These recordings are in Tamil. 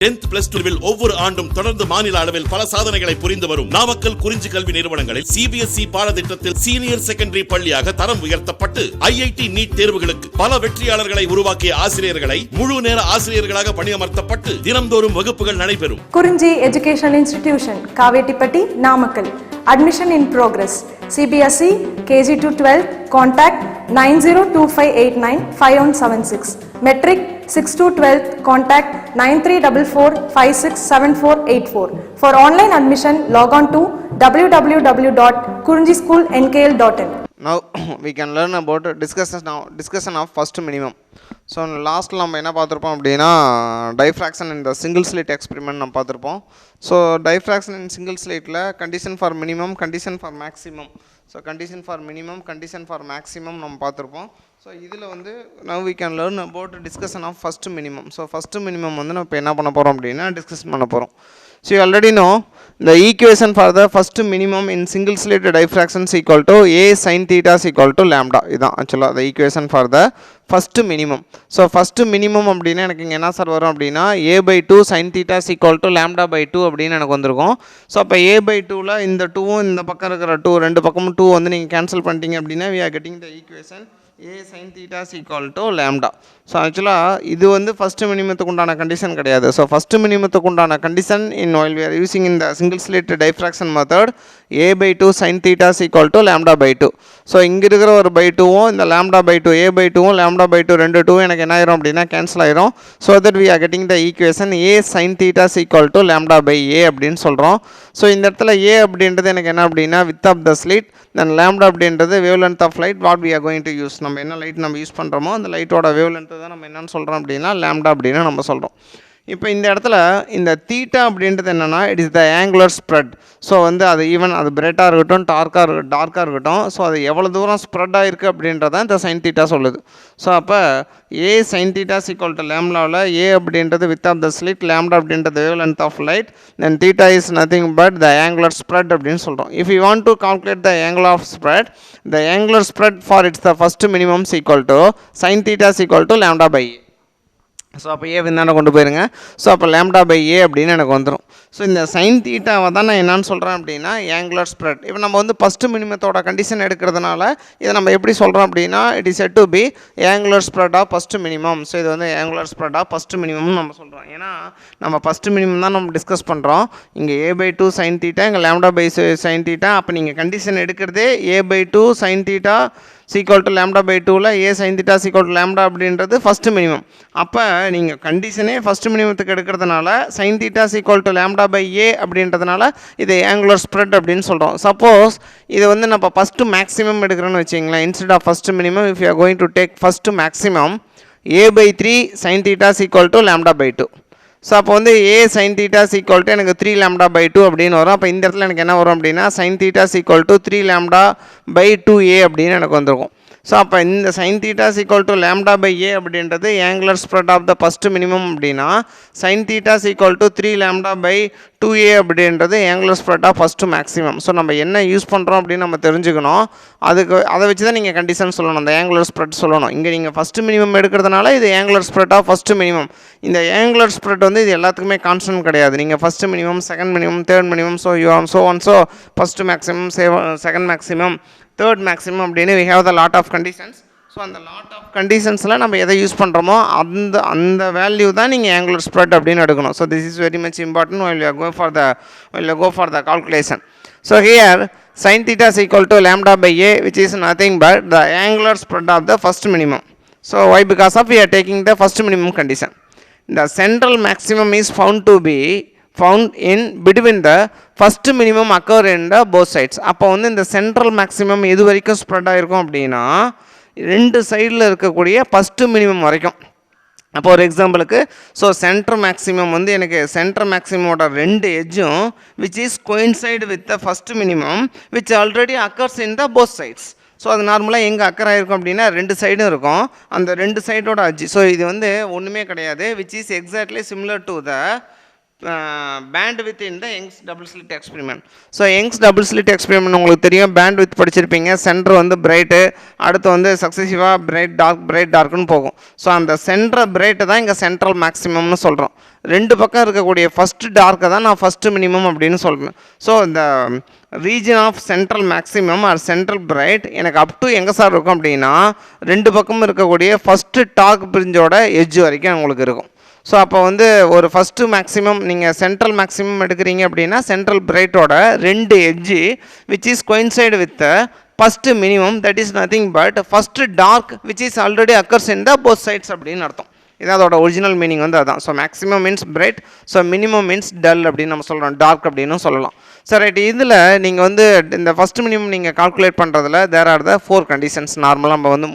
10th plus 2 ஒவ்வொரு ஆண்டும் தொடர்ந்து மாநில அளவில் பல சாதனைகளை புரிந்து வரும் நாமக்கல் குறிஞ்சி கல்வி நிறுவனங்களில் CBSE பாடத்திட்டத்தில் சீனியர் செகண்டரி பள்ளியாக தரம் உயர்த்தப்பட்டு IIT நீட் தேர்வுகளுக்கு பல வெற்றியாளர்களை உருவாக்கிய ஆசிரியர்களை முழு நேர ஆசிரியர்களாக பணியமர்த்தப்பட்டு தினம்தோறும் வகுப்புகள் நடைபெறும். குறிஞ்சி educational institution, Kavettipatti, Namakkal. Admission in progress. CBSE KG to 12. Contact 9025895176. Metric 6 to 12. Contact 9344567484. For online admission, log on to www.kurinjischoolnkl.in. Now we can learn about discussion of first minimum. So last நம்ம என்ன பார்த்துருப்போம் அப்படின்னா diffraction in the single slit experiment நம்ம பார்த்துருப்போம். So diffraction in single slitல condition for minimum, condition for maximum. So condition for minimum, condition for maximum நம்ம பார்த்துருப்போம். ஸோ இதில் வந்து now we can learn about discussion of first minimum. So first minimum வந்து நம்ம இப்போ என்ன பண்ண போகிறோம் அப்படின்னா டிஸ்கஷன் பண்ண போகிறோம். So you already know the equation for the first minimum in single slit diffraction is equal to a sin theta is equal to lambda. இதான் ஆக்சுவலாக the equation for the first minimum. So first minimum அப்படின்னா எனக்கு இங்கே என்ன சார் வரும் அப்படின்னா a/2 sin theta is equal to lambda/2 அப்படின்னு எனக்கு வந்திருக்கும். ஸோ அப்போ a/2ல இந்த 2வும் இந்த பக்கம் இருக்கிற 2 ரெண்டு பக்கமும் 2 வந்து நீங்கள் கேன்சல் பண்ணிட்டீங்க அப்படின்னா we are getting the equation a sin theta is equal to lambda. So ஆக்சுவலாக இது வந்து ஃபஸ்ட்டு மினிமத்துக்கு உண்டான கண்டிஷன் கிடையாது. ஸோ ஃபஸ்ட்டு மினிமத்துக்கு உண்டான condition while we are using in the single slit diffraction method a/2 sin theta is equal to lambda/2. So இங்கே இருக்கிற ஒரு /2வும் இந்த lambda/2 a/2வும் lambda/2 ரெண்டு 2 எனக்கு என்ன ஆயிரும் அப்படின்னா கேன்சல் ஆயிரும். So that we are getting the equation a sin theta is equal to lambda/a அப்படின்னு சொல்கிறோம். ஸோ இந்த இடத்துல a அப்படின்றது எனக்கு என்ன அப்படின்னா width of the slit, then lambda அப்படின்றது wavelength of light what we are going to use. நம்ம என்ன லைட் நம்ம யூஸ் பண்ணுறோமோ அந்த லைட்டோட wavelength தான் நம்ம என்னன்னு சொல்கிறோம் அப்படின்னா lambda அப்படின்னு நம்ம சொல்கிறோம். இப்போ இந்த இடத்துல இந்த தீட்டா அப்படின்றது என்னென்னா it is the angular spread. So வந்து அது ஈவன் அது பிரைட்டாக இருக்கட்டும் டார்க்காக இருக்கட்டும் ஸோ அது எவ்வளோ தூரம் ஸ்ப்ரெட் ஆகிருக்கு அப்படின்றதான் இந்த சைன் தீட்டா சொல்லுது. ஸோ அப்போ A sine theta equal to லேம்டாவில் ஏ அப்படின்றது width of the slit, lambda அப்படின்றது wavelength of light, then theta is nothing but the angular spread அப்படின்னு சொல்கிறோம். If you want to calculate the angular of spread, the angular spread for it's the first minimum equal to sine theta equal to lambda/a. So அப்போ ஏ விந்தாண்ட கொண்டு போயிருங்க. ஸோ அப்போ lambda/a அப்படின்னு எனக்கு வந்துடும். ஸோ இந்த சைன் தீட்டாவை தான் நான் என்னன்னு சொல்கிறேன் அப்படின்னா ஆங்குலர் ஸ்ப்ரெட். இப்போ நம்ம வந்து ஃபஸ்ட்டு மினிமத்தோட கண்டிஷன் எடுக்கிறதுனால இதை நம்ம எப்படி சொல்கிறோம் அப்படின்னா it is said to be angular spread of first minimum. So இது வந்து ஆங்குலர் ஸ்ப்ரெட் ஆஃப் ஃபஸ்ட்டு மினிமம்னு நம்ம சொல்கிறோம். ஏன்னா நம்ம ஃபஸ்ட்டு மினிமம் தான் நம்ம டிஸ்கஸ் பண்ணுறோம். இங்கே a/2 சைன் தீட்டா, இங்கே lambda/sin தீட்டா. அப்போ நீங்கள் கண்டிஷன் எடுக்கிறதே a/2 sine theta equal to lambda/2ல a sin theta equal to lambda அப்படின்றது ஃபஸ்ட்டு மினிமம். அப்போ நீங்கள் கண்டிஷனே ஃபஸ்ட்டு மினிமத்துக்கு எடுக்கிறதுனால sin theta equal to lambda/a அப்படின்றதுனால இது ஆங்குலர் ஸ்ப்ரெட் அப்படின்னு சொல்கிறோம். சப்போஸ் இது வந்து நம்ம ஃபஸ்ட்டு மேக்ஸிமம் எடுக்கிறோன்னு வச்சிங்களேன், instead of first minimum if you are going to take first maximum a/3 sin theta equal to lambda/2. So அப்போ வந்து a sin theta equal to எனக்கு 3 lambda/2 அப்படின்னு வரும். அப்போ இந்த இடத்துல எனக்கு என்ன வரும் அப்படின்னா sin theta equal to 3 lambda/2a அப்படின்னு எனக்கு வந்துருக்கும். ஸோ அப்போ இந்த sin theta equal to lambda/a அப்படின்றது angular spread of the first minimum அப்படின்னா sin theta equal to 3 lambda/2a அப்படின்றது angular spread of first maximum. So நம்ம என்ன யூஸ் பண்ணுறோம் அப்படின்னு நம்ம தெரிஞ்சுக்கணும். அதை வச்சு தான் நீங்கள் கண்டிஷன் சொல்லணும், அந்த ஆங்குலர் ஸ்ப்ரெட் சொல்லணும். இங்கே நீங்கள் ஃபஸ்ட்டு மினிமம் எடுக்கிறதுனால இது angular spread of first minimum. இந்த ஆங்குலர் ஸ்ப்ரெட் வந்து இது எல்லாத்துக்குமே கான்ஸ்டன்ட் கிடையாது. நீங்கள் first minimum, second minimum, third minimum, so you are so one so first maximum, second maximum, third maximum அப்படின்னு we have the lot of conditions. So அந்த லாட் ஆஃப் கண்டிஷன்ஸில் நம்ம எதை யூஸ் பண்ணுறோமோ அந்த வேல்யூ தான் நீங்கள் ஆங்குலர் ஸ்ப்ரெட் அப்படின்னு எடுக்கணும். So this is very much important while you go for the calculation. So here sin theta is equal to lambda/a which is nothing but the angular spread of the first minimum. So why? Because of we are taking the first minimum condition. The central maximum is found in between the first minimum occur in the both sides. அப்போ வந்து இந்த சென்ட்ரல் மேக்ஸிமம் எது வரைக்கும் ஸ்ப்ரெட் ஆகிருக்கும் அப்படின்னா ரெண்டு சைடில் இருக்கக்கூடிய ஃபஸ்ட்டு மினிமம் வரைக்கும். அப்போ ஒரு எக்ஸாம்பிளுக்கு ஸோ சென்டர் மேக்ஸிமம் வந்து எனக்கு சென்டர் மேக்ஸிமோட ரெண்டு எட்ஜும் which is coincide with the first minimum which already occurs in the both sides. So அது நார்மலாக எங்கே அக்கர் ஆகிருக்கும் அப்படின்னா ரெண்டு சைடும் இருக்கும், அந்த ரெண்டு சைடோட அட்ஜ். ஸோ இது வந்து ஒன்றுமே கிடையாது, which is exactly similar to the bandwidth in the Young's double slit experiment. So Young's double slit experiment உங்களுக்கு தெரியும், பேண்ட் வித் படிச்சிருப்பீங்க. சென்டர் வந்து பிரைட்டு, அடுத்து வந்து சக்ஸசிவாக பிரைட் டார்க்குன்னு போகும். ஸோ அந்த சென்ட்ரல் பிரைட்டு தான் இங்கே சென்ட்ரல் மேக்ஸிமம்னு சொல்கிறோம். ரெண்டு பக்கம் இருக்கக்கூடிய ஃபஸ்ட்டு டார்க்கை தான் நான் ஃபஸ்ட்டு மினிமம் அப்படின்னு சொல்கிறேன். ஸோ இந்த region of central maximum or central bright எனக்கு அப் டு எங்கே சார் இருக்கும் அப்படின்னா, ரெண்டு பக்கமும் இருக்கக்கூடிய ஃபஸ்ட்டு டார்க் பிரிஞ்சோட எட்ஜ் வரைக்கும் உங்களுக்கு இருக்கும். ஸோ அப்போ வந்து ஒரு ஃபஸ்ட்டு மேக்ஸிமம் நீங்கள் சென்ட்ரல் மேக்ஸிமம் எடுக்கிறீங்க அப்படின்னா, சென்ட்ரல் பிரைட்டோட ரெண்டு edge which is coincide with first minimum, that is nothing but first dark which is already occurs in the both sides அப்படின்னு அர்த்தம். இது அதோட ஒரிஜினல் மீனிங் வந்து அதான். So maximum means bright, so minimum means dull அப்படின்னு நம்ம சொல்கிறோம், டார்க் அப்படின்னு சொல்லலாம். ஸோ ரைட், இதில் நீங்கள் வந்து இந்த ஃபஸ்ட் மினிமம் நீங்கள் கால்குலேட் பண்ணுறதுல தேர் ஆர் த 4 கண்டிஷன்ஸ். நார்மலாக நம்ம வந்து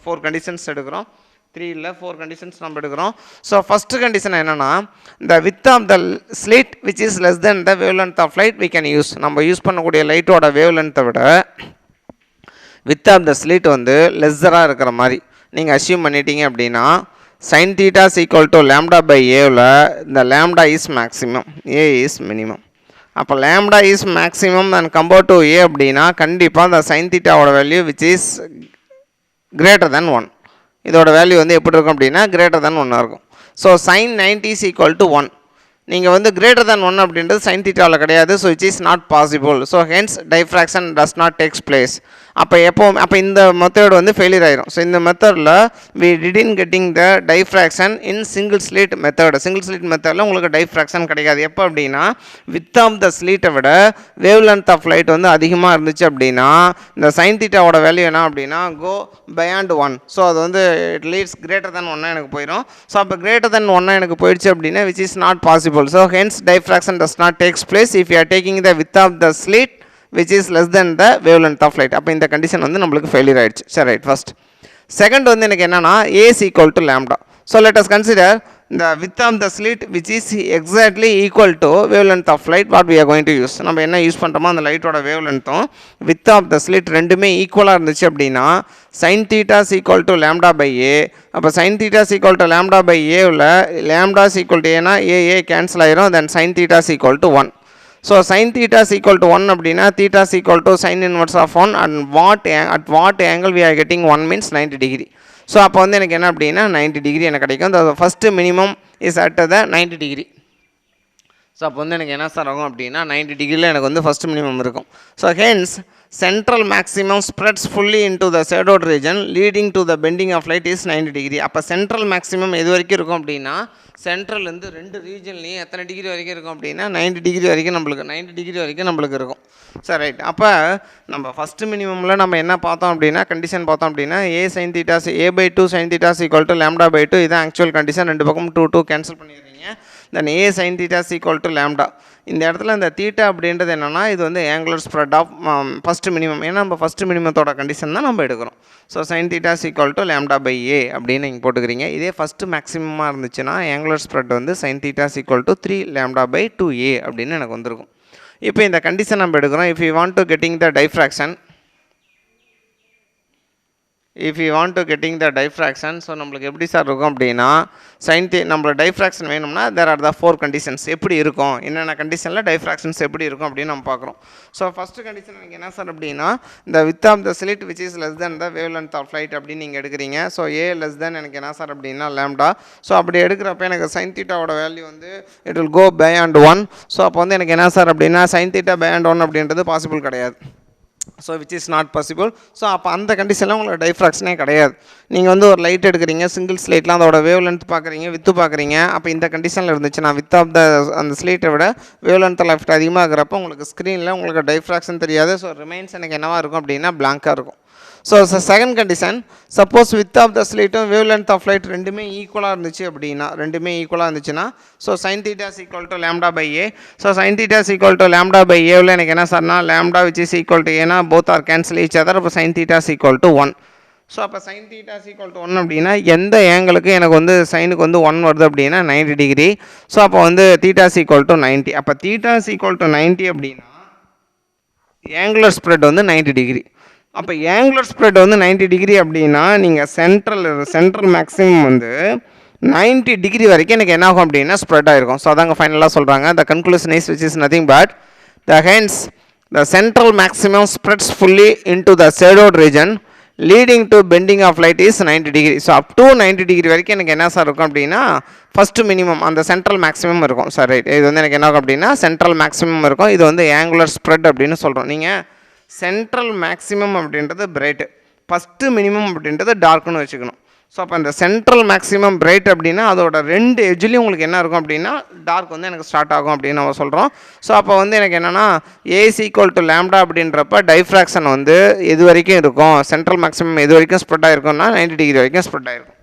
4 கண்டிஷன்ஸ் எடுக்கிறோம், 3 இல்லை 4 கண்டிஷன்ஸ் நம்ம எடுக்கிறோம். ஸோ ஃபஸ்ட்டு கண்டிஷன் என்னென்னா, இந்த width of the slit which is less than the wave length of light we can use. நம்ம யூஸ் பண்ணக்கூடிய லைட்டோட வேவ் லென்த்தை விட வித் ஆஃப் த ஸ்லிட் வந்து லெஸ்ஸராக இருக்கிற மாதிரி நீங்கள் அசியூம் பண்ணிட்டீங்க அப்படின்னா, sin theta is equal to lambda by a இந்த lambda is maximum, a is minimum. அப்போ lambda is maximum and compared to a அப்படின்னா கண்டிப்பாக இந்த sin theta ஓட value which is greater than 1. இதோட வேல்யூ வந்து எப்படி இருக்கும் அப்படின்னா greater than 1 இருக்கும். So sin 90 is equal to 1. நீங்கள் வந்து greater than 1 அப்படின்றது sin thetaவில் கிடையாது. So which is not possible. So hence diffraction does not takes place. அப்போ இந்த மெத்தட் வந்து ஃபெயிலியர் ஆயிரும். ஸோ இந்த மெத்தடில் we didn't getting the diffraction in single slit method. Single slit மெத்தடில் உங்களுக்கு டைஃப்ராக்ஷன் கிடைக்காது. எப்போ அப்படின்னா, வித் ஆஃப் த ஸ்லிட்டை விட வேவ் லென்த் ஆஃப் லைட் வந்து அதிகமாக இருந்துச்சு அப்படின்னா இந்த sin thetaவோட வேல்யூ என்ன அப்படின்னா go beyond 1. ஸோ அது வந்து இட் லீட்ஸ் கிரேட்டர் தென் 1 எனக்கு போயிடும். ஸோ அப்போ கிரேட்டர் தென் 1 எனக்கு போயிடுச்சு அப்படின்னா which is not possible. So hence diffraction does not takes place if you are taking the width of the slit which is less than the wavelength of light. அப்போ இந்த கண்டிஷன் வந்து நம்மளுக்கு ஃபெயிலியர் ஆயிடுச்சு. சரி, ரைட். ஃபர்ஸ்ட் செகண்ட் வந்து எனக்கு என்னன்னா a is equal to lambda. So let us consider the width of the slit which is exactly equal to wavelength of light. What we are going to use, நம்ம என்ன யூஸ் பண்ணுறோமோ அந்த லைட்டோட wavelengthம் width of the slit ரெண்டுமே ஈக்குவலாக இருந்துச்சு அப்படின்னா sin theta is equal to lambda by a. அப்போ sin theta is equal to lambda by a உள்ள lambda is equal to a cancel ஆயிரும். then sin theta is equal to 1. So sin theta is equal to 1 அப்படின்னா theta is equal to sin inverse of 1 and at what angle we are getting 1 means 90 degree. So அப்போ வந்து எனக்கு என்ன அப்படின்னா 90 டிகிரி எனக்கு கிடைக்கும். the first minimum is at the 90 degree. So அப்போ வந்து எனக்கு என்ன சார் ஆகும் அப்படின்னா 90 டிகிரியில் எனக்கு வந்து ஃபஸ்ட் மினிமம் இருக்கும். So hence central maximum spreads fully into the shadowed region leading to the bending of light is 90 degree. அப்போ சென்ட்ரல் மேக்ஸிமம் எது வரைக்கும் இருக்கும் அப்படின்னா, சென்ட்ரல்லேருந்து ரெண்டு ரீஜன்லேயும் எத்தனை டிகிரி வரைக்கும் இருக்கும் அப்படின்னா 90 டிகிரி வரைக்கும் நம்மளுக்கு இருக்கும். சரி, ரைட். அப்போ நம்ம ஃபஸ்ட்டு மினிமமில் நம்ம என்ன பார்த்தோம் அப்படின்னா, கண்டிஷன் பார்த்தோம் அப்படின்னா a sin theta a/2 sin theta is equal to lambda by 2. இதுதான் ஆக்சுவல் கண்டிஷன். ரெண்டு பக்கம் 2 கேன்சல் பண்ணிடுறீங்க. தென் a sin theta is equal to lambda. இந்த இடத்துல இந்த தீட்டா அப்படின்றது என்னென்னா, இது வந்து angular spread of first minimum. ஏன்னா நம்ம ஃபஸ்ட்டு மினிமத்தோட கண்டிஷன் தான் நம்ம எடுக்கிறோம். So sin theta is equal to lambda by a அப்படின்னு நீங்கள் போட்டுக்கிறீங்க. இதே ஃபஸ்ட்டு மேக்ஸிமமாக இருந்துச்சுன்னா ஆங்குலர் ஸ்ப்ரெட் வந்து sin theta is equal to 3 lambda by 2a அப்படின்னு எனக்கு வந்திருக்கும். இப்போ இந்த கண்டிஷன் நம்ம எடுக்கிறோம். if you want to getting the diffraction, so நம்மளுக்கு எப்படி சார் இருக்கும் அப்படின்னா, நம்மளோட டைஃப்ராக்ஷன் வேணும்னா there are the 4 கண்டிஷன்ஸ். எப்படி இருக்கும், என்னென்ன கண்டிஷனில் டைஃப்ராக்ஷன்ஸ் எப்படி இருக்கும் அப்படின்னு நம்ம பார்க்குறோம். ஸோ ஃபஸ்ட்டு கண்டிஷன் எனக்கு என்ன சார் அப்படின்னா, இந்த width of the slit which is less than the wave length of light அப்படின்னு நீங்கள் எடுக்கிறீங்க. ஸோ a லெஸ் தென் எனக்கு என்ன சார் அப்படின்னா lambda. ஸோ அப்படி எடுக்கிறப்ப எனக்கு sin thetaவோட வேல்யூ வந்து it will go beyond 1. So அப்போ வந்து எனக்கு என்ன சார் அப்படின்னா sin theta beyond 1 அப்படின்றது பாசிபிள் கிடையாது. So which is not possible. So அப்போ அந்த கண்டிஷனில் உங்களுக்கு டைஃப்ராக்ஷனே கிடையாது. நீங்கள் வந்து ஒரு லைட் எடுக்கிறீங்க, சிங்கிள் ஸ்லைட்லாம் அதோட வேவ் லென்த் பார்க்குறீங்க, வித்து பார்க்குறீங்க. அப்போ இந்த கண்டிஷனில் இருந்துச்சுன்னா வித் ஆஃப் த அந்த ஸ்லைட்டை விட வேவ் லென்த் லெஃப்ட் அதிகமாக இருக்கிறப்போ உங்களுக்கு ஸ்க்ரீனில் உங்களுக்கு டைஃப்ராக்ஷன் தெரியாது. ஸோ ரிமைன்ஸ் எனக்கு என்னவாக இருக்கும் அப்படின்னா பிளாங்காக இருக்கும். So second condition, suppose width of the ஸ்லைட்டும் வேவ் லென்த் ஆஃப் லைட் ரெண்டுமே ஈக்குவலாக இருந்துச்சுன்னா so sin theta is equal to lambda by a. So sin theta is equal to lambda by a உள்ள எனக்கு என்ன சார்னா lambda which is equal to a both are cancel each other. அப்போ sin theta is equal to 1. So அப்போ sin theta is equal to 1 அப்படின்னா எந்த ஏங்களுக்கு எனக்கு வந்து சைனுக்கு வந்து 1 வருது அப்படின்னா 90 டிகிரி. ஸோ அப்போ வந்து theta is equal to 90. அப்போ theta is equal to 90 அப்படின்னா ஆங்குலர் ஸ்ப்ரெட் வந்து 90 டிகிரி. அப்போ ஆங்குலர் ஸ்ப்ரெட் வந்து 90 டிகிரி அப்படின்னா நீங்கள் சென்ட்ரல் மேக்ஸிமம் வந்து 90 டிகிரி வரைக்கும் எனக்கு என்ன ஆகும் அப்படின்னா ஸ்ப்ரெட் ஆகிருக்கும். ஸோ அதாங்க ஃபைனலாக சொல்கிறாங்க the conclusion is which is nothing but hence the central maximum spreads fully into the shadowed region leading to bending of light is 90 degree. So up to 90 degree வரைக்கும் எனக்கு என்ன சார் இருக்கும் அப்படின்னா ஃபஸ்ட்டு மினிமம் அந்த சென்ட்ரல் மேக்ஸிமம் இருக்கும் சார். ரைட், இது வந்து எனக்கு என்ன ஆகும் அப்படின்னா சென்ட்ரல் மேக்ஸிமம் இருக்கும். இது வந்து ஆங்குலர் ஸ்ப்ரெட் அப்படின்னு சொல்கிறோம். நீங்கள் சென்ட்ரல் மேக்ஸிமம் அப்படின்றது பிரைட்டு, ஃபஸ்ட்டு மினிமம் அப்படின்றது டார்க்குன்னு வச்சுக்கணும். ஸோ அப்போ அந்த சென்ட்ரல் மேக்ஸிமம் பிரைட் அப்படின்னா அதோட 2 எட்ஜ்லேயும் உங்களுக்கு என்ன இருக்கும் அப்படின்னா டார்க் வந்து எனக்கு ஸ்டார்ட் ஆகும் அப்படின்னு நம்ம சொல்கிறோம். ஸோ அப்போ வந்து எனக்கு என்னென்னா ஏஸ் ஈக்குவல் டு லேம்டா அப்படின்றப்ப டைஃப்ராக்ஷன் வந்து எது வரைக்கும் இருக்கும், சென்ட்ரல் மேக்ஸிமம் எது வரைக்கும் ஸ்ப்ரெட் ஆகிருக்கும்னா 90 டிகிரி வரைக்கும் ஸ்ப்ரெட் ஆகிருக்கும்.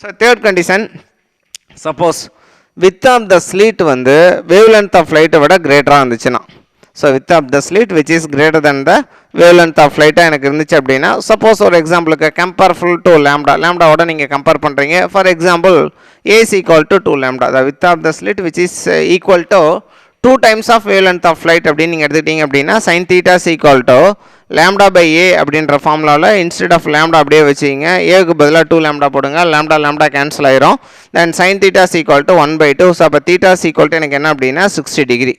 So third condition, suppose width of the slit வந்து வேவ் லென்த் ஆஃப் லைட்டை விட கிரேட்டராக இருந்துச்சுன்னா, so width of the slit which is greater than the wave length of லைட்டாக எனக்கு இருந்துச்சு அப்படின்னா, சப்போஸ் ஒரு எக்ஸாம்பிளுக்கு கம்பேர்ஃபுல் டு லேம்டாவோட நீங்கள் கம்பேர் பண்ணுறீங்க. For example A's equal to 2 lambda, the width of the slit which is equal to 2 times of wave length of light அப்படின்னு நீங்கள் எடுத்துக்கிட்டீங்க அப்படின்னா sine theta equal to lambda by A அப்படின்ற ஃபார்முலாவில் இன்ஸ்டெட் ஆஃப் லேம்டா அப்படியே வச்சுக்கிங்க, ஏக்கு பதிலாக 2 லேம்டா போடுங்க, லேம்டா கேன்சல் ஆயிரும். Then sine theta equal to 1/2. So அப்போ தீட்டா ஈக்குவல் டு எனக்கு என்ன அப்படின்னா 60 டிகிரி.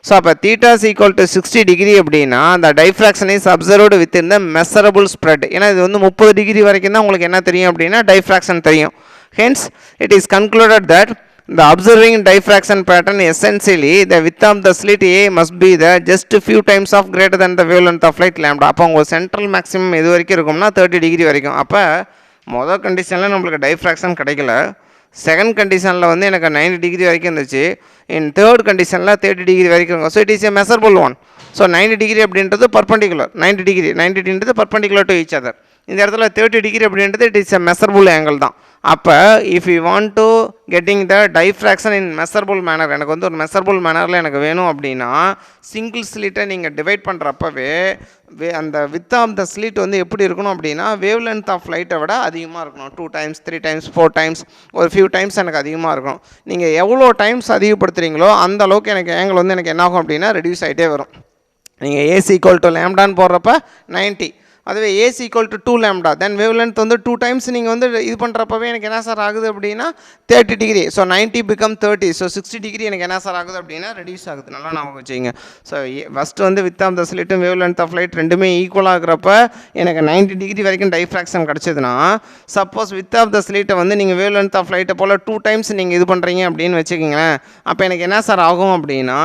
ஸோ அப்போ தீட்டா ஈக்குவல் டு 60 டிகிரி அப்படின்னா அந்த diffraction is observed with in the measurable spread. ஏன்னா இது வந்து 30 டிகிரி வரைக்கும் தான் உங்களுக்கு என்ன தெரியும் அப்படின்னா டைஃப்ராக்ஷன் தெரியும். Hence it is concluded that the observing diffraction pattern essentially the width of the slit A must be the just few times of greater than the wavelength of light lambda. அப்போ உங்கள் சென்ட்ரல் மேக்ஸிமம் எது வரைக்கும் இருக்கும்னா 30 டிகிரி வரைக்கும். அப்போ மொதல் கண்டிஷனில் நம்மளுக்கு டைஃப்ராக்ஷன் கிடைக்கல, செகண்ட் கண்டிஷனில் வந்து எனக்கு 90 டிகிரி வரைக்கும் இருந்துச்சு, இன் தேர்ட் கண்டிஷனில் 30 டிகிரி வரைக்கும் இருக்கும். So it is a measurable one. So 90 degree அப்படின்றது பர்பண்டிகுலர், 90 டிகிரின்றது பர்பண்டிகுலர் டு ஈச் அதர். இந்த இடத்துல 30 டிகிரி அப்படின்றது it is a measurable angle தான். அப்போ if you want to getting the diffraction in measurable manner, எனக்கு வந்து ஒரு மெஷரபிள் மேனரில் எனக்கு வேணும் அப்படின்னா சிங்கிள் ஸ்லிட்டை நீங்கள் டிவைட் பண்ணுறப்பவே அந்த வித் ஆஃப் த ஸ்லிட் வந்து எப்படி இருக்கணும் அப்படின்னா வேவ் லென்த் ஆஃப் லைட்டை விட அதிகமாக இருக்கணும். 2 டைம்ஸ் 3 டைம்ஸ் 4 டைம்ஸ் ஒரு ஃபியூ டைம்ஸ் எனக்கு அதிகமாக இருக்கணும். நீங்கள் எவ்வளோ டைம்ஸ் அதிகப்படுத்துகிறீங்களோ அந்த அளவுக்கு எனக்கு ஆங்கிள் வந்து எனக்கு என்ன ஆகும் அப்படின்னா ரெடியூஸ் ஆகிட்டே வரும். நீங்கள் ஏஸ் ஈக்குவல் டு லேம்டான்னு போடுறப்ப 90, அதுவே ஏஸ் equal to 2 lambda, then wavelength வந்து 2 டைம்ஸ் நீங்கள் வந்து இது பண்ணுறப்பவே எனக்கு என்ன சார் ஆகுது அப்படின்னா 30 degree. So 90 become 30. So 60 degree எனக்கு என்ன சார் ஆகுது அப்படின்னா ரெடியூஸ் ஆகுது. நல்லா ஞாபகம் வச்சுங்க. ஸோ ஃபஸ்ட்டு வந்து வித் ஆஃப் த ஸ்லிட்டும் வேவ் லென்த் ஆஃப் லைட் ரெண்டுமே ஈக்குவலாக இருக்கிறப்ப எனக்கு 90 டிகிரி வரைக்கும் டைஃப்ராக்ஷன் கிடச்சதுன்னா, சப்போஸ் வித் ஆஃப் த ஸ்லிட்டை வந்து நீங்கள் வேவ் லென்த் ஆஃப் லைட்டை போல் 2 டைம்ஸ் நீங்கள் இது பண்ணுறீங்க அப்படின்னு வச்சுக்கிங்களேன், அப்போ எனக்கு என்ன சார் ஆகும் அப்படின்னா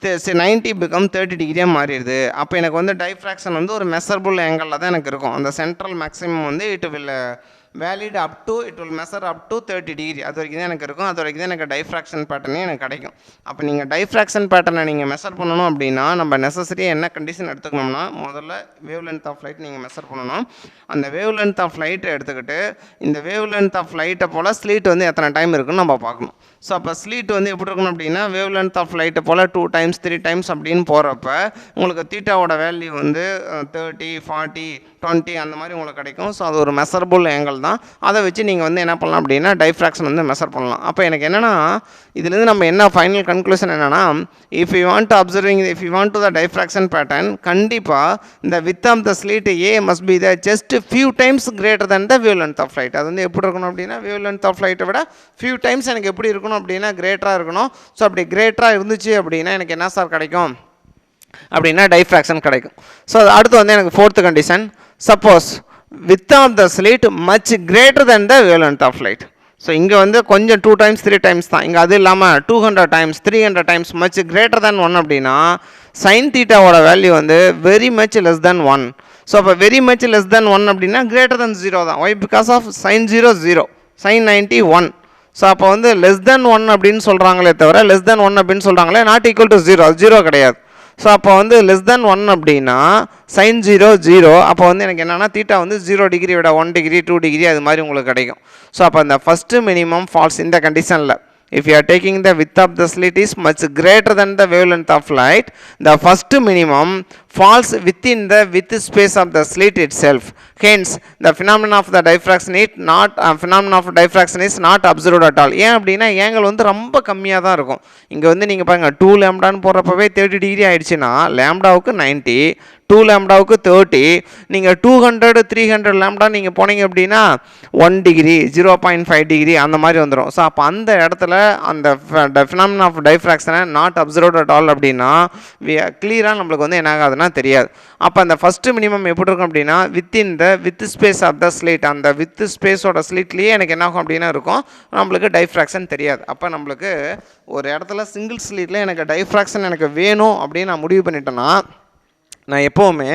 90 பிகம் 30 டிகிரியாக மாறிடுது. அப்போ எனக்கு வந்து டைஃப்ராக்ஷன் வந்து ஒரு மெஷரபிள் ஆங்கிளில் தான் எனக்கு இருக்கும். அந்த சென்ட்ரல் மேக்ஸிமம் வந்து it will valid up to it will measure up to 30 degree. அது வரைக்கும் தான் எனக்கு இருக்கும். அது வரைக்கும் தான் எனக்கு டைஃப்ராக்ஷன் பேட்டர்னே எனக்கு கிடைக்கும். அப்போ நீங்கள் டைஃப்ராக்ஷன் பேட்டர்னை நீங்கள் மெஷர் பண்ணணும் அப்படின்னா நம்ம நெசசரியாக என்ன கண்டிஷன் எடுத்துக்கணும்னா, முதல்ல வேவ் லென்த் ஆஃப் லைட் நீங்கள் மெஷர் பண்ணணும். அந்த வேவ் லென்த் ஆஃப் லைட்டை எடுத்துக்கிட்டு இந்த வேவ் லென்த் ஆஃப் லைட்டை போல் ஸ்லீட் வந்து எத்தனை டைம் இருக்குன்னு நம்ம பார்க்கணும். ஸோ அப்போ ஸ்லீட் வந்து எப்படி இருக்கணும் அப்படின்னா வேவ் லென்த் ஆஃப் லைட்டை போல் 2 டைம்ஸ் 3 டைம்ஸ் அப்படின்னு போகிறப்ப உங்களுக்கு தீட்டாவோட வேல்யூ வந்து 30 40 20 அந்த மாதிரி உங்களுக்கு கிடைக்கும். ஸோ அது ஒரு மெஷரபிள் ஆங்கிள் தான். அதை வச்சு நீங்கள் வந்து என்ன பண்ணலாம் அப்படின்னா டைஃப்ராக்ஷன் வந்து மெஷர் பண்ணலாம். அப்போ எனக்கு என்னென்னா இதுலேருந்து நம்ம என்ன ஃபைனல் கன்க்ளூஷன் என்னென்னா, if you want to the diffraction pattern, கண்டிப்பாக இந்த width of the slit a must be the just few times greater than the wave length of light. அது வந்து எப்படி இருக்கணும் அப்படின்னா வேவ் லென்த் ஆஃப் லைட்டை விட ஃபியூ டைம்ஸ் எனக்கு எப்படி இருக்கணும் அப்படின்னா கிரேட்டராக இருக்கணும். ஸோ அப்படி கிரேட்டராக இருந்துச்சு அப்படின்னா எனக்கு என்ன சார் கிடைக்கும் அப்படின்னா டைஃப்ராக்ஷன் கிடைக்கும். ஸோ அடுத்து வந்து எனக்கு fourth condition, suppose width of the slit much greater than the wave length of light. So இங்கே வந்து கொஞ்சம் 2 டைம்ஸ் 3 டைம்ஸ் தான், இங்கே அது இல்லாமல் 200 times 300 times much greater than 1 அப்படின்னா சைன் தீட்டாவோட வேல்யூ வந்து very much less than 1. So அப்போ வெரி மச் லெஸ் தென் 1 அப்படின்னா கிரேட்டர் தென் 0 தான். Why because of sine 0 sine 90 1. So அப்போ வந்து லெஸ் தென் 1 அப்படின்னு சொல்கிறாங்களே தவிர லெஸ் தென் 1 அப்படின்னு சொல்கிறாங்களே நாட் ஈக்குவல் டு 0, அது 0 கிடையாது. ஸோ அப்போ வந்து லெஸ் தென் 1 அப்படின்னா சைன் 0 அப்போ வந்து எனக்கு என்னென்னா தீட்டா வந்து 0 டிகிரி விட 1 டிகிரி 2 டிகிரி அது மாதிரி உங்களுக்கு கிடைக்கும். ஸோ அப்போ அந்த ஃபஸ்ட்டு மினிமம் ஃபால்ஸ் இந்த கண்டிஷனில். If you are taking the width of the slit is much greater than the wavelength of light, the first minimum falls within the width space of the slit itself. Hence, the phenomenon of the diffraction is not observed at all. ஏன் அப்படின்னா ஏங்கல் வந்து ரொம்ப கம்மியாக தான் இருக்கும். இங்கே வந்து நீங்கள் பாருங்கள் 2 லேம்டான்னு போடுறப்பவே 30 டிகிரி ஆயிடுச்சுன்னா லேம்டாவுக்கு 90, 2 லேம்டாவுக்கு 30, நீங்கள் 200 300 லேம்டா நீங்கள் போனீங்க அப்படின்னா 1 டிகிரி 0.5 டிகிரி அந்த மாதிரி வந்துடும். ஸோ அப்போ அந்த இடத்துல அந்த phenomenon of diffraction not observed at all அப்படின்னா கிளியராக நம்மளுக்கு வந்து என்ன ஆகாதுன்னா தெரியாது. அப்போ அந்த ஃபஸ்ட்டு மினிமம் எப்படி இருக்கும் அப்படின்னா within the width space of the slit, அந்த வித் ஸ்பேஸோட ஸ்லிட்லேயே எனக்கு என்ன ஆகும் அப்படின்னா இருக்கும் நம்மளுக்கு டைஃப்ராக்ஷன் தெரியாது. அப்போ நம்மளுக்கு ஒரு இடத்துல சிங்கிள் ஸ்லிட்டில் எனக்கு டைஃப்ராக்ஷன் எனக்கு வேணும் அப்படின்னு நான் முடிவு பண்ணிட்டேன்னா நான் எப்போவுமே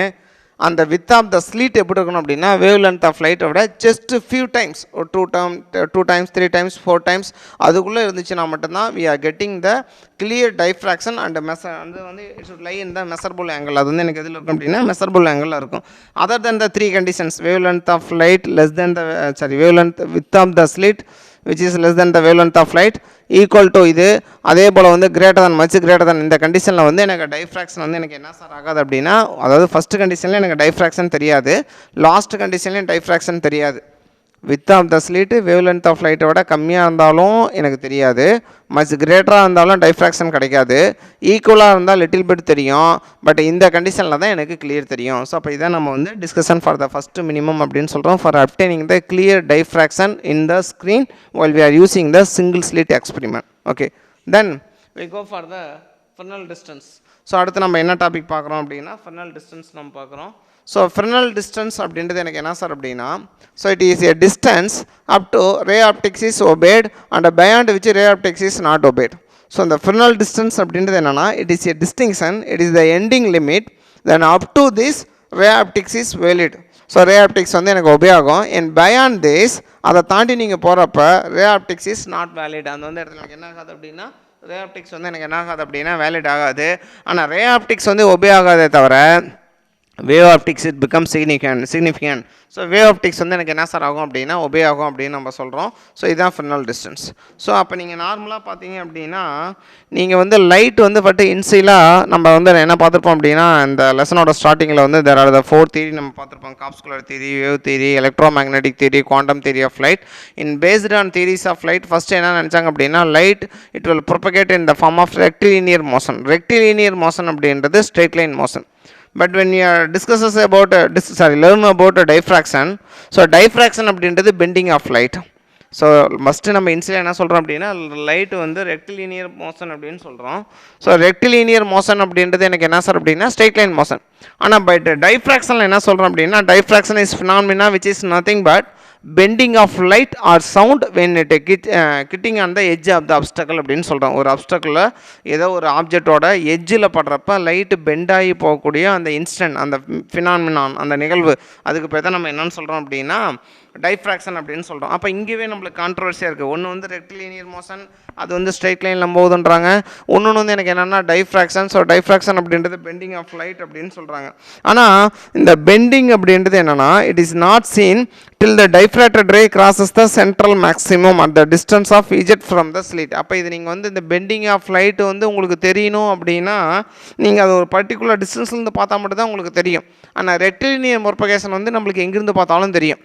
அந்த வித் ஆஃப் த ஸ்லீட் எப்படி இருக்கணும் அப்படின்னா வேவ் லென்த் ஆஃப் லைட்டை விட ஜஸ்ட் ஃபியூ டைம்ஸ், ஒரு 2 times 3 times 4 times அதுக்குள்ளே இருந்துச்சுன்னா மட்டும்தான் we are getting the clear diffraction and அது வந்து it should lie in the measurable angle. அது வந்து எனக்கு எதில் இருக்கும் அப்படின்னா மெசரபிள் ஆங்கிளில் இருக்கும். Other than the 3 conditions, wave length of light less than the wave length width of the slit which is less than the wavelength of light equal to இது அதே போல் வந்து greater than much greater than இந்த கண்டிஷனில் வந்து எனக்கு டைஃப்ராக்ஷன் வந்து எனக்கு என்ன சார் ஆகாது அப்படின்னா, அதாவது ஃபஸ்ட்டு கண்டிஷனில் எனக்கு டைஃப்ராக்ஷன் தெரியாது, லாஸ்ட் கண்டிஷன்லேயும் டைஃப்ராக்ஷன் தெரியாது. Width of the slit wave length of லைட்டை விட கம்மியாக இருந்தாலும் எனக்கு தெரியாது, மச் கிரேட்டராக இருந்தாலும் டைஃப்ராக்ஷன் கிடைக்காது, ஈக்குவலாக இருந்தால் லிட்டில் பிட் தெரியும், பட் இந்த கண்டிஷனில் தான் எனக்கு கிளியர் தெரியும். ஸோ அப்போ இதான் நம்ம வந்து discussion for the first minimum அப்படின்னு சொல்கிறோம் for obtaining the clear diffraction in the screen while we are using the single slit experiment. Okay, then we go for the Fresnel distance. So அடுத்து நம்ம என்ன டாபிக் பார்க்குறோம் அப்படின்னா Fresnel distance நம்ம பார்க்குறோம். ஸோ Fresnel distance அப்படின்றது எனக்கு என்ன சார் அப்படின்னா, so it is a distance up to ray optics is obeyed and beyond which ray optics is not obeyed. So இந்த Fresnel distance அப்படின்றது என்னென்னா it is a distinction, it is the ending limit, then up to this ray optics is valid. So ray optics வந்து எனக்கு ஒபே ஆகும். அண்ட் பயாண்ட் திஸ் அதை தாண்டி நீங்கள் போகிறப்ப ray optics is not valid. அந்த வந்து இடத்துல எனக்கு என்ன ஆகாது அப்படின்னா ரே ஆப்டிக்ஸ் வந்து எனக்கு என்ன ஆகாது அப்படின்னா வேலிட் ஆகாது. ஆனால் ரே ஆப்டிக்ஸ் வந்து ஒபே ஆகாதே தவிர wave optics it become significant. So wave optics வந்து எனக்கு என்ன சார் ஆகும் அப்படின்னா ஒபே ஆகும் அப்படின்னு நம்ம சொல்கிறோம். ஸோ இதுதான் Fresnel distance. ஸோ அப்போ நீங்கள் நார்மலாக பார்த்தீங்க அப்படின்னா நீங்கள் வந்து லைட் வந்து பட்டு இன்சிலாக நம்ம வந்து என்ன பார்த்துருப்போம் அப்படின்னா இந்த லெசனோட ஸ்டார்டிங்கில் வந்து there are the 4 theory நம்ம பார்த்துருப்போம், corpuscular theory, wave theory, electromagnetic theory, quantum theory of light. In based on theories of light first என்ன நினச்சாங்க அப்படின்னா light it will propagate in the form of rectilinear motion. Rectilinear motion அப்படின்றது straight line motion. But when you discusses about learn about diffraction, so diffraction அப்படின்றது bending of light. So first நம்ம இன்சில் என்ன சொல்கிறோம் அப்படின்னா லைட் வந்து ரெக்டிலினியர் மோஷன் அப்படின்னு சொல்கிறோம். ஸோ ரெக்டிலினியர் மோஷன் அப்படின்றது எனக்கு என்ன சார் அப்படின்னா ஸ்ட்ரெயிட் லைன் மோஷன். ஆனால் பட் டைஃப்ராக்ஷனில் என்ன சொல்கிறோம் அப்படின்னா diffraction is phenomena which is nothing but bending of light or sound when it hitting on the edge of the obstacle அப்படின்னு சொல்கிறோம். ஒரு அப்டக்கிளில் ஏதோ ஒரு ஆப்ஜெக்டோட எட்ஜில் படுறப்ப லைட்டு பெண்ட் ஆகி போகக்கூடிய அந்த இன்ஸ்டன்ட், அந்த ஃபினாமினான், அந்த நிகழ்வு, அதுக்கு பேர் தான் நம்ம என்னென்னு சொல்கிறோம் அப்படின்னா டைஃப்ராக்ஷன் அப்படின்னு சொல்கிறோம். அப்போ இங்கேயே நம்மளுக்கு கான்ட்ரவர்சியாக இருக்குது. ஒன்று வந்து ரெக்டிலினியர் மோஷன், அது வந்து ஸ்ட்ரெயிட் லைனில் போகுதுன்றாங்க. ஒன்று வந்து எனக்கு என்னென்னா டைஃப்ராக்ஷன். ஸோ டைஃப்ராக்ஷன் அப்படின்றது பெண்டிங் ஆஃப் லைட் அப்படின்னு சொல்கிறாங்க. ஆனால் இந்த பெண்டிங் அப்படின்றது என்னென்னா it is not seen till the diffracted ray crosses the central maximum at the distance of z from the slit. அப்போ இது நீங்கள் வந்து இந்த பெண்டிங் ஆஃப் லைட் வந்து உங்களுக்கு தெரியணும் அப்படின்னா நீங்கள் அது ஒரு பர்டிகுலர் டிஸ்டன்ஸ்லேருந்து பார்த்தா மட்டும் தான் உங்களுக்கு தெரியும். ஆனால் ரெக்டிலினியர் ப்ரொபகேஷன் வந்து நம்மளுக்கு எங்கேருந்து பார்த்தாலும் தெரியும்.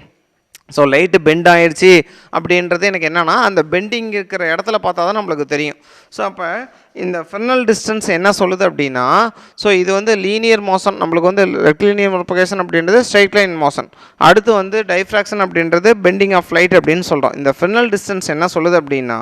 ஸோ லைட்டு பெண்ட் ஆகிடுச்சி அப்படின்றது எனக்கு என்னென்னா அந்த பெண்டிங் இருக்கிற இடத்துல பார்த்தா தான் நம்மளுக்கு தெரியும். ஸோ அப்போ இந்த Fresnel distance என்ன சொல்லுது அப்படின்னா, ஸோ இது வந்து லீனியர் மோஷன், நம்மளுக்கு வந்து ரெக்டிலினியர் ப்ரொபகேஷன் அப்படின்றது ஸ்ட்ரெயிட் லைன் மோஷன், அடுத்து வந்து டைஃப்ராக்ஷன் அப்படின்றது பெண்டிங் ஆஃப் லைட் அப்படின்னு சொல்கிறோம். இந்த Fresnel distance என்ன சொல்லுது அப்படின்னா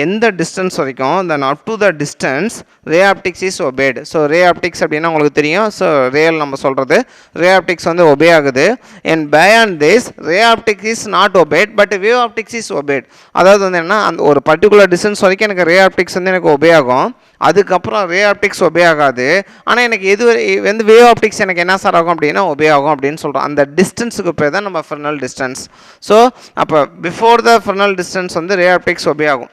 எந்த டிஸ்டன்ஸ் வரைக்கும் then up to the distance ray optics is obeyed. So ray optics அப்படின்னா உங்களுக்கு தெரியும், ஸோ ரேல் நம்ம சொல்கிறது ரே ஆப்டிக்ஸ் வந்து ஒபே ஆகுது. And beyond this ray optics is not obeyed but wave optics is obeyed. அதாவது வந்து என்ன அந்த ஒரு பர்டிகுலர் டிஸ்டன்ஸ் வரைக்கும் எனக்கு ரே ஆப்டிக்ஸ் வந்து எனக்கு ஒபே ஆகும், அதுக்கப்புறம் ரே ஆப்டிக்ஸ் ஒபே ஆகாது. ஆனால் எனக்கு எது வந்து வேவ் ஆப்டிக்ஸ் எனக்கு என்ன சார் ஆகும் அப்படின்னா ஒபே ஆகும் அப்படின்னு சொல்கிறோம். அந்த டிஸ்டன்ஸுக்கு பேர் தான் நம்ம Fresnel distance. ஸோ அப்போ பிஃபோர் த Fresnel distance வந்து ரே ஆப்டிக்ஸ் ஒபே ஆகும்,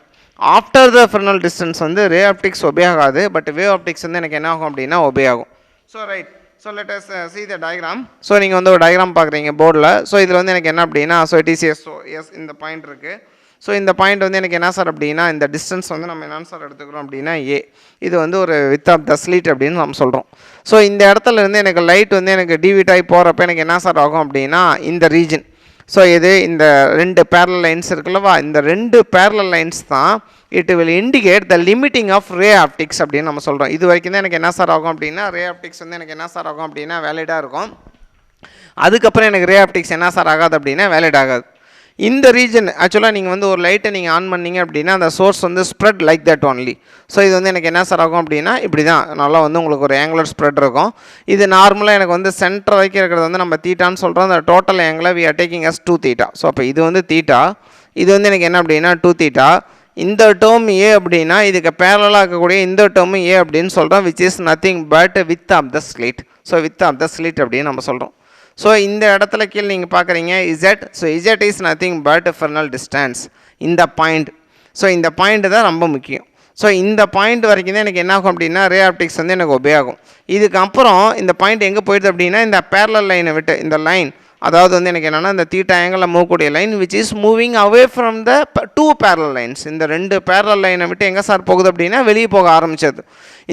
ஆஃப்டர் த Fresnel distance வந்து ரே ஆப்டிக்ஸ் ஒபே ஆகாது, பட் வேவ் ஆப்டிக்ஸ் வந்து எனக்கு என்ன ஆகும் அப்படின்னா ஒபே ஆகும். So right, so let us see the diagram. So நீங்கள் வந்து ஒரு டயக்ராம் பார்க்குறீங்க போர்டில். ஸோ இதில் வந்து எனக்கு என்ன அப்படின்னா ஸோ இட் இஸ் எஸ் இந்த பாயிண்ட் இருக்குது. ஸோ இந்த பாயிண்ட் வந்து எனக்கு என்ன சார் அப்படின்னா இந்த டிஸ்டன்ஸ் வந்து நம்ம என்ன சார் எடுத்துக்கிறோம் அப்படின்னா ஏ, இது வந்து ஒரு வித் ஆஃப் த ஸ்லீட் அப்படின்னு நம்ம சொல்கிறோம். ஸோ இந்த இடத்துல இருந்து எனக்கு லைட் வந்து எனக்கு டிவிட் ஆகி போகிறப்ப எனக்கு என்ன சார் ஆகும் அப்படின்னா இந்த ரீஜன், ஸோ இது இந்த 2 parallel லைன்ஸ் இருக்குல்லவா, இந்த 2 parallel லைன்ஸ் தான் it will indicate the limiting of ray optics அப்படின்னு நம்ம சொல்கிறோம். இது வரைக்கும் தான் எனக்கு என்ன சார் ஆகும் அப்படின்னா ரே ஆப்டிக்ஸ் வந்து எனக்கு என்ன சார் ஆகும் அப்படின்னா வேலிடாக இருக்கும். அதுக்கப்புறம் எனக்கு ரே ஆப்டிக்ஸ் என்ன சார் ஆகாது அப்படின்னா வேலிட் ஆகாது. இந்த ரீஜன் ஆக்சுவலாக நீங்கள் வந்து ஒரு லைட்டை நீங்கள் ஆன் பண்ணிங்க அப்படின்னா அந்த சோர்ஸ் வந்து spread like that only. So இது வந்து எனக்கு என்ன சார் ஆகும் அப்படின்னா இப்படி தான் நல்லா வந்து உங்களுக்கு ஒரு ஆங்குலர் ஸ்ப்ரெட் இருக்கும். இது நார்மலாக எனக்கு வந்து சென்டர் வரைக்கும் இருக்கிறது வந்து நம்ம தீட்டான்னு சொல்கிறோம். அந்த டோட்டல் ஆங்கிளை we are taking as 2 θ. So அப்போ இது வந்து தீட்டா, இது வந்து எனக்கு என்ன அப்படின்னா 2 θ. இந்த டேர்ம் ஏ அப்படின்னா இதுக்கு பேரலாக இருக்கக்கூடிய இந்த டேர்ம் ஏ அப்படின்னு சொல்கிறோம், which is nothing but width of the slit. So width of the slit அப்படின்னு நம்ம சொல்கிறோம். ஸோ இந்த இடத்துல கீழே நீங்கள் பார்க்குறீங்க Z. So Z is nothing but Fresnel distance, இந்த பாயிண்ட். ஸோ இந்த பாயிண்ட் தான் ரொம்ப முக்கியம். ஸோ இந்த பாயிண்ட் வரைக்கும் தான் எனக்கு என்ன ஆகும் அப்படின்னா ரே ஆப்டிக்ஸ் வந்து எனக்கு ஒபே ஆகும். இதுக்கப்புறம் இந்த பாயிண்ட் எங்கே போயிடுது அப்படின்னா இந்த பேரலல் லைனை விட்டு இந்த லைன், அதாவது வந்து எனக்கு என்னென்னா இந்த தீட்டா ஆங்கிளில் மூவக்கூடிய line which is moving away from the 2 parallel lines. இந்த 2 parallel லைனை விட்டு எங்கே சார் போகுது அப்படின்னா வெளியே போக ஆரம்பிச்சது.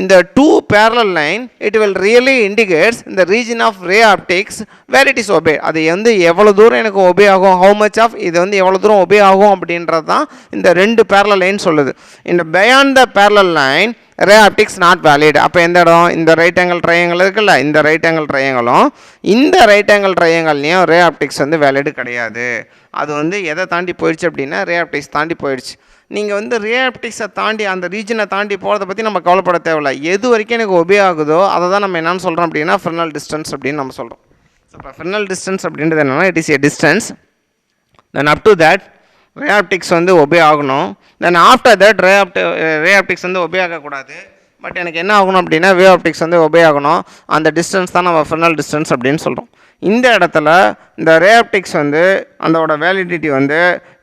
இந்த 2 parallel line it will really indicates இந்த region of ray optics where it is obey. அது வந்து எவ்வளோ தூரம் எனக்கு ஒபே ஆகும், ஹவு மச் ஆஃப் இது வந்து எவ்வளோ தூரம் ஒபே ஆகும் அப்படின்றது தான் இந்த 2 parallel லைன் சொல்லுது. இந்த beyond the parallel line ray optics not valid. அப்போ எந்த இடம், இந்த ரைட் ஆங்கிள் ட்ரையாங்கிள் இருக்குல்ல, இந்த ரைட் ஆங்கிள் ட்ரையாங்கிளும் இந்த ரைட் ஆங்கிள் ட்ரையாங்கிள்லையும் ரே ஆப்டிக்ஸ் வந்து வேலிடு கிடையாது. அது வந்து எதை தாண்டி போயிடுச்சு அப்படின்னா ரே ஆப்டிக்ஸ் தாண்டி போயிடுச்சு. நீங்கள் வந்து ரே ஆப்டிக்ஸை தாண்டி அந்த ரீஜனை தாண்டி போகிறத பற்றி நம்ம கவலைப்பட தேவையில்லை. எது வரைக்கும் எனக்கு ஒபே ஆகுதோ அதை தான் நம்ம என்னென்னு சொல்கிறோம் அப்படின்னா ஃப்ரெனல் டிஸ்டன்ஸ் அப்படின்னு நம்ம சொல்கிறோம். ஸோ இப்போ ஃப்ரெனல் டிஸ்டன்ஸ் அப்படின்றது என்னென்னா it is a distance, then up to that ray optics வந்து ஒபே ஆகணும். Then after that ray optics வந்து ஒபே ஆகக்கூடாது. பட் எனக்கு என்ன ஆகணும் அப்படின்னா வே ஆப்டிக்ஸ் வந்து ஒபே ஆகணும். அந்த டிஸ்டன்ஸ் தான் நம்ம ஃப்ரெனல் டிஸ்டன்ஸ் அப்படின்னு சொல்கிறோம். இந்த இடத்துல இந்த ரே ஆப்டிக்ஸ் வந்து அதோட வேலிடிட்டி வந்து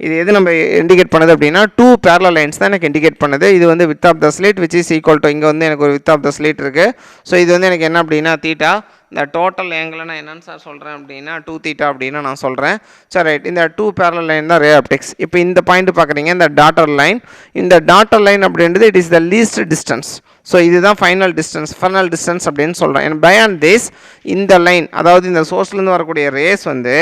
இது எது நம்ம இண்டிகேட் பண்ணுது அப்படின்னா 2 parallel லைன்ஸ் தான் எனக்கு இண்டிகேட் பண்ணுது. இது வந்து width of the slit which is equal to, இங்கே வந்து எனக்கு ஒரு வித் ஆஃப் த ஸ்லிட் இருக்குது. ஸோ இது வந்து எனக்கு என்ன அப்படின்னா தீட்டா. இந்த டோட்டல் ஆங்கிள் நான் என்னென்னு சார் சொல்கிறேன் அப்படின்னா 2 θ அப்படின்னு நான் சொல்கிறேன். சரி ரைட், இந்த 2 parallel லைன் தான் ரே ஆப்டிக்ஸ். இப்போ இந்த பாயிண்ட் பார்க்குறீங்க இந்த டாட்டர் லைன். இந்த டாட்டர் லைன் அப்படின்றது it is the least distance. So இதுதான் ஃபைனல் டிஸ்டன்ஸ், ஃபைனல் டிஸ்டன்ஸ் அப்படின்னு சொல்கிறேன். அண்ட் பயாண்ட் திஸ் இந்த லைன், அதாவது இந்த சோர்ஸ்லேருந்து வரக்கூடிய ரேஸ் வந்து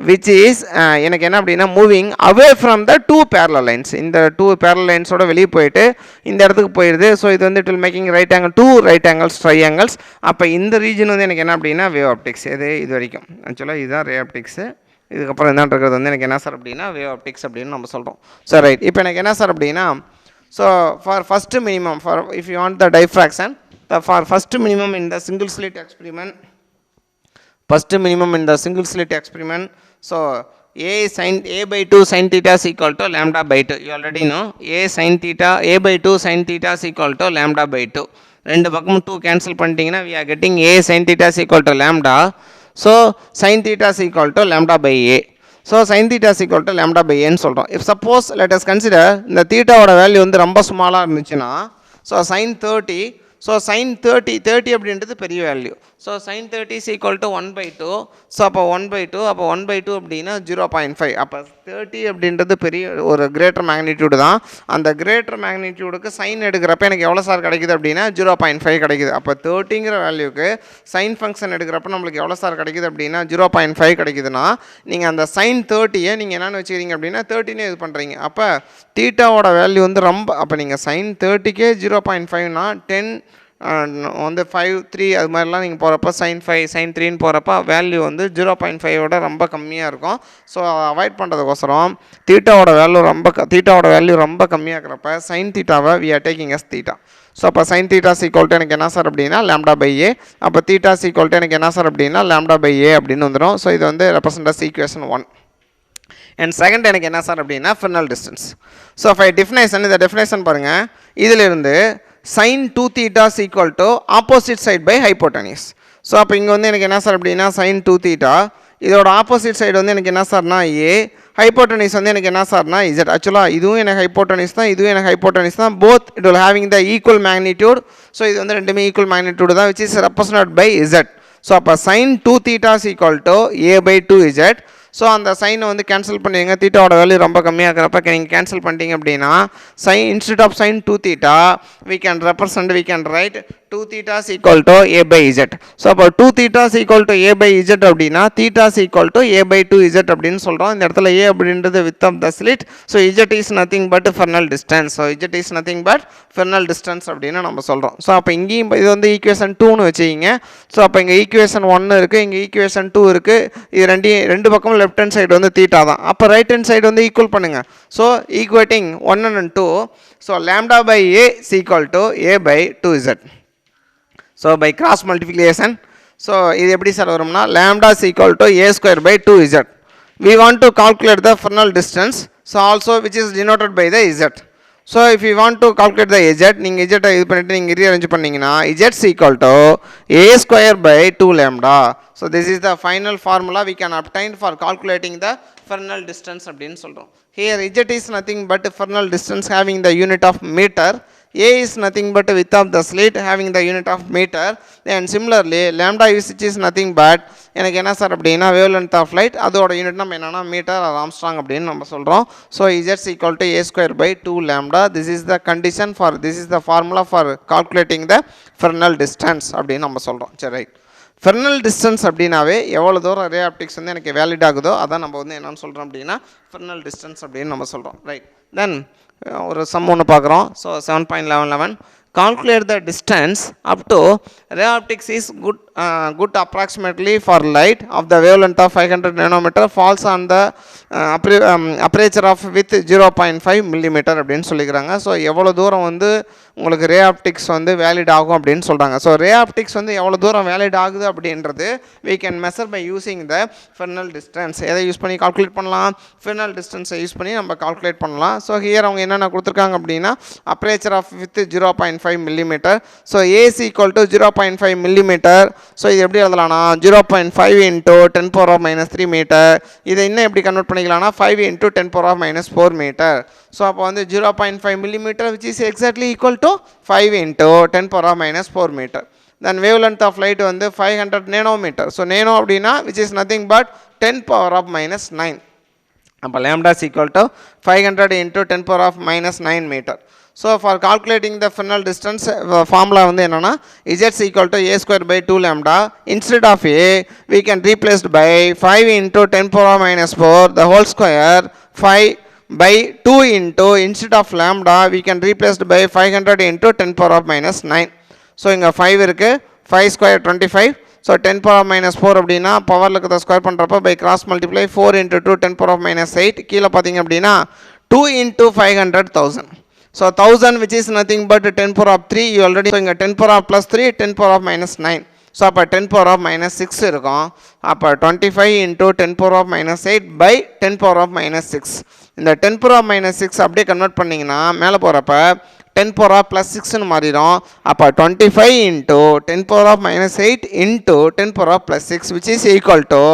விச் இஸ் எனக்கு என்ன அப்படின்னா moving away from the 2 parallel lines. இந்த 2 parallel லைன்ஸோட வெளியே போயிட்டு இந்த இடத்துக்கு போயிடுது. ஸோ இது வந்து it will making right angle 2 right angles triangles. அப்போ இந்த ரீஜன் வந்து எனக்கு என்ன அப்படின்னா வேவ் ஆப்டிக்ஸ். இது வரைக்கும் ஆக்சுவலாக இதுதான் ரே ஆப்டிக்ஸு. இதுக்கப்புறம் என்ன இருக்கிறது வந்து எனக்கு என்ன சார் அப்படின்னா வேவ் ஆப்டிக்ஸ் அப்படின்னு நம்ம சொல்கிறோம். ஸோ ரைட், இப்போ எனக்கு என்ன சார் அப்படின்னா so for first minimum for if you want the diffraction for first minimum in the single slit experiment, first minimum in the single slit experiment. So a by 2 sin theta is equal to lambda by 2. You already know a by 2 sin theta is equal to lambda by 2. ரெண்டு பக்கமும் 2 கேன்சல் பண்ணிட்டீங்கன்னா we are getting a sin theta is equal to lambda. So sin theta is equal to lambda by a. So sin theta is equal to lambda by a ன்னு சொல்கிறோம். If suppose let us consider இந்த தீட்டாவோட வேல்யூ வந்து ரொம்ப ஸ்மாலாக இருந்துச்சுன்னா ஸோ sin 30, ஸோ sin 30 அப்படின்றது பெரிய value. So sin 30 is equal to 1/2. So அப்போ 1/2, அப்போ 1/2 அப்படின்னா 0.5. அப்போ 30 அப்படின்றது பெரிய ஒரு கிரேட்டர் மேக்னிடியூடு தான். அந்த கிரேட்டர் மேக்னிடியூடுக்கு சைன் எடுக்கிறப்ப எனக்கு எவ்வளோ சார் கிடைக்குது அப்படின்னா 0.5 கிடைக்குது. அப்போ 30ங்கிற வேல்யூக்கு சைன் ஃபங்க்ஷன் எடுக்கிறப்ப நம்மளுக்கு எவ்வளோ சார் கிடைக்குது அப்படின்னா 0.5 கிடைக்குதுன்னா நீங்கள் அந்த sin 30யை நீங்கள் என்னென்னு வச்சுக்கிறீங்க அப்படின்னா 30ன்னு இது பண்ணுறீங்க. அப்போ தீட்டாவோட வேல்யூ வந்து ரொம்ப, அப்போ நீங்கள் sin 30க்கே 0.5னா 10 வந்து 5 3 அது மாதிரிலாம் நீங்கள் போகிறப்ப sin 5 sin 3ன்னு போகிறப்ப வேல்யூ வந்து 0.5ஓட ரொம்ப கம்மியாக இருக்கும். ஸோ அவாய்ட் பண்ணுறதுக்கோசரம் தீட்டாவோட வேல்யூ ரொம்ப கம்மியாக இருக்கிறப்ப sin தீட்டாவை we are taking as theta. So அப்போ sin தீட்டா ஈக்குவல் டு எனக்கு என்ன சார் அப்படின்னா lambda by a. அப்போ தீட்டா ஈக்குவல் டு எனக்கு என்ன சார் அப்படின்னா lambda by a அப்படின்னு வந்துடும். ஸோ இது வந்து represent as equation 1. And second எனக்கு என்ன சார் அப்படின்னா Fresnel distance. So by definition, இந்த டெஃபினேஷன் பாருங்கள், இதிலிருந்து sin 2 theta is equal to opposite side by hypotenuse. So அப்போ இங்கே வந்து எனக்கு என்ன சார் அப்படின்னா sin 2 theta, இதோட ஆப்போசிட் சைடு வந்து எனக்கு என்ன சார்னா a, ஹைப்போட்டனிஸ் வந்து எனக்கு என்ன சார்னா z. ஆக்சுவலாக இதுவும் எனக்கு ஹைப்போட்டனிஸ் தான், இதுவும் எனக்கு ஹைப்போட்டனிஸ் தான். Both it will having the equal magnitude. So இது வந்து ரெண்டுமே ஈக்குவல் மேக்னிடியூட் தான் which is represented by z. So அப்போ sin 2 theta is equal to a by 2z. So அந்த சைனை வந்து கேன்சல் பண்ணுவீங்க, தீட்டாவோட வேல்யூ ரொம்ப கம்மியாக இருக்கிறப்ப நீங்கள் கேன்சல் பண்ணிட்டீங்க அப்படின்னா sine instead of sine 2 theta we can write 2 theta is equal to a by z. So அப்போ 2 theta is equal to a by z அப்படின்னா theta is equal to a by 2z அப்படின்னு சொல்கிறோம். இந்த இடத்துல a அப்படின்றது width of the slit. So z is nothing but Fresnel distance. So z is nothing but Fresnel distance அப்படின்னு நம்ம சொல்கிறோம். ஸோ அப்போ இங்கேயும் இது வந்து ஈக்குவேஷன் 2னு வச்சுக்கிங்க. ஸோ அப்போ இங்கே ஈக்குவேஷன் 1 இருக்குது, இங்கே ஈக்குவேஷன் 2 இருக்குது. இது ரெண்டு பக்கமும் லெஃப்ட் ஹேண்ட் சைடு வந்து தீட்டா தான். அப்போ ரைட் ஹேண்ட் சைடு வந்து ஈக்குவல் பண்ணுங்கள். So equating 1 and 2. So lambda by a is equal to a by 2z. So by cross multiplication so இது எப்படி சார் வரும்னா lambda is equal to a square by 2z. We want to calculate the Fresnel distance, so also which is denoted by the z. So if you want to calculate the z, நீங்கள் z இது பண்ணிட்டு நீங்கள் ரீஅரேஞ்ச் பண்ணிங்கன்னா z is equal to a square by 2 lambda. So this is the final formula we can obtain for calculating the Fresnel distance அப்படின்னு சொல்கிறோம். Here z is nothing but Fresnel distance having the unit of meter. A is nothing but width of the slit having the unit of meter. And similarly lambda which is nothing but எனக்கு என்ன சார் அப்படின்னா வேவ் லென்த் ஆஃப் லைட், அதோட யூனிட் நம்ம என்னன்னா மீட்டர் ஆர் ஆம்ஸ்ட்ராங் அப்படின்னு நம்ம சொல்கிறோம். So z is equal to a square by 2 lambda. This is the condition for, this is the formula for calculating the Fresnel distance அப்படின்னு நம்ம சொல்கிறோம். சரி, ரைட். Fresnel distance அப்படின்னாவே எவ்வளோ தூரம் ரே ஆப்டிக்ஸ் வந்து எனக்கு வேலிட் ஆகுதோ அதான் நம்ம வந்து என்னென்னு சொல்கிறோம் அப்படின்னா Fresnel distance அப்படின்னு நம்ம சொல்கிறோம். ரைட். தென் ஒரு சம் ஒன்று பார்க்குறோம். So 7.11 calculate the distance up to ray optics is good approximately for light of the wavelength of 500 nanometer falls on the aperture of with 0.5 millimeter அப்படின்னு சொல்லிக்கிறாங்க. ஸோ எவ்வளோ தூரம் வந்து உங்களுக்கு ரே ஆப்டிக்ஸ் வந்து வேலிட் ஆகும் அப்படின்னு சொல்கிறாங்க. ஸோ ரே ஆப்டிக்ஸ் வந்து எவ்வளோ தூரம் வேலிட் ஆகுது அப்படின்றது we can measure by using the Fresnel distance. எதை யூஸ் பண்ணி கால்குலேட் பண்ணலாம்? Fresnel distance யூஸ் பண்ணி நம்ம கால்குலேட் பண்ணலாம். ஸோ ஹியர் அவங்க என்னென்ன கொடுத்துருக்காங்க அப்படின்னா aperture of with 0.5 millimeter. So a is equal to 0.5 millimeter. So இது எப்படி எழுதலாம்னா 0.5 into 10 power of minus 3 meter. இதை இன்னும் எப்படி கன்வெர்ட் பண்ணிக்கலாம்னா 5 into 10 power of minus 4 meter. So அப்போ வந்து 0.5 millimeter which is exactly equal to 5 into 10 power of minus 4 meter. Then wavelength of light வந்து 500 nanometer. ஸோ நேனோ அப்படின்னா which is nothing but 10 power of minus 9. அப்போ lambda is equal to 500 into 10 power of minus 9 meter. So for calculating the Fresnel distance formula வந்து என்னன்னா z is equal to a square by 2 lambda. Instead of a we can replace by 5 into 10 power minus 4 the whole square 5 by 2 into instead of lambda we can replace by 500 into 10 power minus 9. So இங்க 5 இருக்கு, 5 square 25. So 10 power minus 4 அப்படின்னா பவர்ல இருக்கிறத ஸ்கொயர் பண்ணுறப்ப by cross multiply 4 into 2 10 power minus 8. கீழே பார்த்தீங்க அப்படின்னா 2 into 500,000. So 1000 which is nothing but 10 power of 3 you already, so இங்க 10 power of plus 3 10 power of minus 9. So அப்போ 10 power of minus 6 இருக்கும். அப்போ 25 into 10 power of minus 8 by 10 power of minus 6. இந்த 10 power of minus 6 அப்படியே கன்வெர்ட் பண்ணிங்கன்னா மேலே போகிறப்ப 10 power of plus 6ன்னு மாறிடும். அப்போ 25 into 10 power of minus 8 into 10 power of plus 6 which is equal to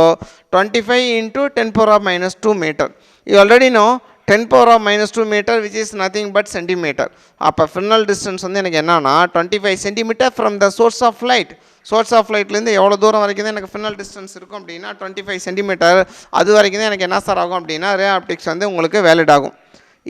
25 into 10 power of minus 2 meter. You already know 10 power of minus 2 meter which is nothing but centimeter. அப்போ Fresnel distance வந்து எனக்கு என்னன்னா 25 centimeter from the source of light. Source of லைட்லேருந்து எவ்வளோ தூரம் வரைக்கும் தான் எனக்கு Fresnel distance இருக்கும் அப்படின்னா 25 centimeter. அது வரைக்கும் தான் எனக்கு என்ன சார் ஆகும் அப்படின்னா ரே ஆப்டிக்ஸ் வந்து உங்களுக்கு வேலிட் ஆகும்.